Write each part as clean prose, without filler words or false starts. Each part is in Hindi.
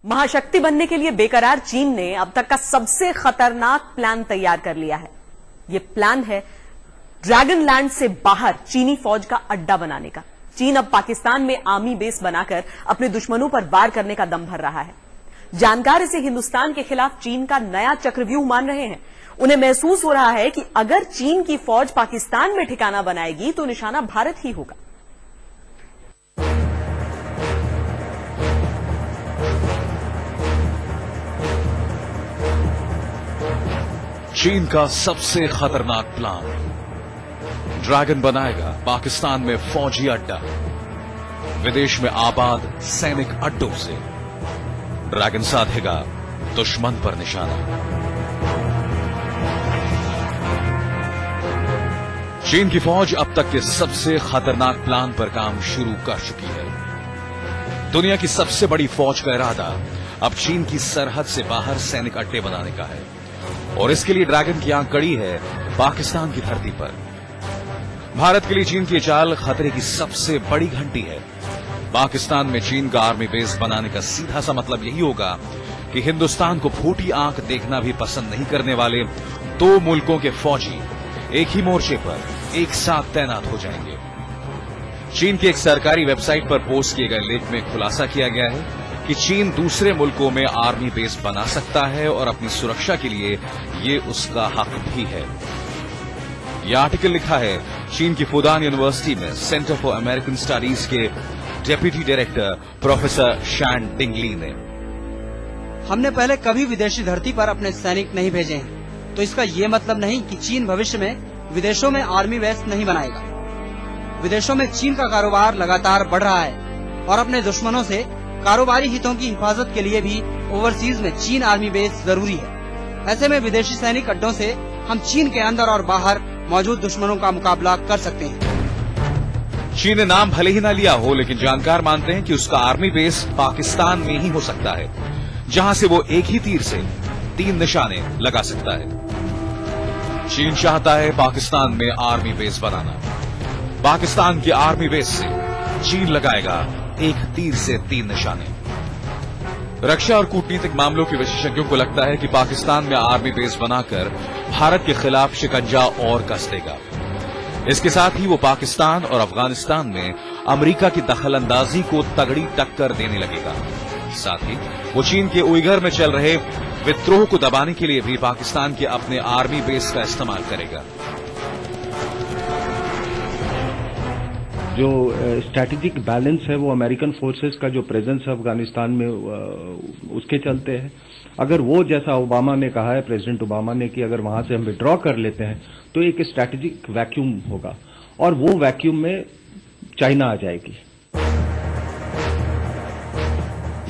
महाशक्ति बनने के लिए बेकरार चीन ने अब तक का सबसे खतरनाक प्लान तैयार कर लिया है। यह प्लान है ड्रैगन लैंड से बाहर चीनी फौज का अड्डा बनाने का। चीन अब पाकिस्तान में आर्मी बेस बनाकर अपने दुश्मनों पर वार करने का दम भर रहा है। जानकार इसे हिंदुस्तान के खिलाफ चीन का नया चक्रव्यूह मान रहे हैं। उन्हें महसूस हो रहा है कि अगर चीन की फौज पाकिस्तान में ठिकाना बनाएगी तो निशाना भारत ही होगा। चीन का सबसे खतरनाक प्लान, ड्रैगन बनाएगा पाकिस्तान में फौजी अड्डा। विदेश में आबाद सैनिक अड्डों से ड्रैगन साधेगा दुश्मन पर निशाना। चीन की फौज अब तक के सबसे खतरनाक प्लान पर काम शुरू कर चुकी है। दुनिया की सबसे बड़ी फौज का इरादा अब चीन की सरहद से बाहर सैनिक अड्डे बनाने का है और इसके लिए ड्रैगन की आंख कड़ी है पाकिस्तान की धरती पर। भारत के लिए चीन की चाल खतरे की सबसे बड़ी घंटी है। पाकिस्तान में चीन का आर्मी बेस बनाने का सीधा सा मतलब यही होगा कि हिंदुस्तान को फूटी आंख देखना भी पसंद नहीं करने वाले दो मुल्कों के फौजी एक ही मोर्चे पर एक साथ तैनात हो जाएंगे। चीन की एक सरकारी वेबसाइट पर पोस्ट किए गए लेख में खुलासा किया गया है कि चीन दूसरे मुल्कों में आर्मी बेस बना सकता है और अपनी सुरक्षा के लिए ये उसका हक भी है। यह आर्टिकल लिखा है चीन की फुदान यूनिवर्सिटी में सेंटर फॉर अमेरिकन स्टडीज के डेप्यूटी डायरेक्टर प्रोफेसर शैन डिंगली ने। हमने पहले कभी विदेशी धरती पर अपने सैनिक नहीं भेजे हैं, तो इसका ये मतलब नहीं कि चीन भविष्य में विदेशों में आर्मी बेस नहीं बनाएगा। विदेशों में चीन का कारोबार लगातार बढ़ रहा है और अपने दुश्मनों से कारोबारी हितों की हिफाजत के लिए भी ओवरसीज में चीन आर्मी बेस जरूरी है। ऐसे में विदेशी सैनिक अड्डों से हम चीन के अंदर और बाहर मौजूद दुश्मनों का मुकाबला कर सकते हैं। चीन ने नाम भले ही न लिया हो, लेकिन जानकार मानते हैं कि उसका आर्मी बेस पाकिस्तान में ही हो सकता है, जहां से वो एक ही तीर से 3 निशाने लगा सकता है। चीन चाहता है पाकिस्तान में आर्मी बेस बनाना। पाकिस्तान के आर्मी बेस से चीन लगाएगा एक तीर से 3 निशाने। रक्षा और कूटनीतिक मामलों के विशेषज्ञों को लगता है कि पाकिस्तान में आर्मी बेस बनाकर भारत के खिलाफ शिकंजा और कस देगा। इसके साथ ही वो पाकिस्तान और अफगानिस्तान में अमेरिका की दखलंदाजी को तगड़ी टक्कर देने लगेगा। साथ ही वो चीन के उइगर में चल रहे विद्रोह को दबाने के लिए भी पाकिस्तान के अपने आर्मी बेस का इस्तेमाल करेगा। जो स्ट्रैटेजिक बैलेंस है वो अमेरिकन फोर्सेस का जो प्रेजेंस है अफगानिस्तान में उसके चलते है। अगर वो जैसा ओबामा ने कहा है, प्रेसिडेंट ओबामा ने, कि अगर वहां से हम विड्रॉ कर लेते हैं तो एक स्ट्रैटेजिक वैक्यूम होगा और वो वैक्यूम में चाइना आ जाएगी।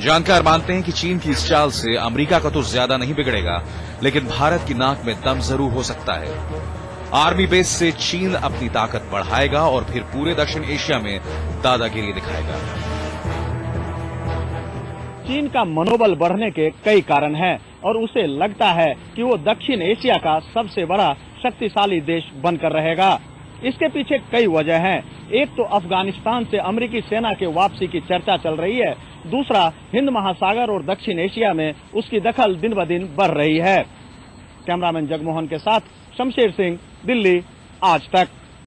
जानकार मानते हैं कि चीन की इस चाल से अमेरिका का तो ज्यादा नहीं बिगड़ेगा, लेकिन भारत की नाक में दम जरूर हो सकता है। आर्मी बेस से चीन अपनी ताकत बढ़ाएगा और फिर पूरे दक्षिण एशिया में दादागिरी दिखाएगा। चीन का मनोबल बढ़ने के कई कारण हैं और उसे लगता है कि वो दक्षिण एशिया का सबसे बड़ा शक्तिशाली देश बनकर रहेगा। इसके पीछे कई वजह हैं। एक तो अफगानिस्तान से अमेरिकी सेना के वापसी की चर्चा चल रही है। दूसरा, हिंद महासागर और दक्षिण एशिया में उसकी दखल दिन ब दिन बढ़ रही है। कैमरामैन जगमोहन के साथ शमशेर सिंह, दिल्ली, आज तक।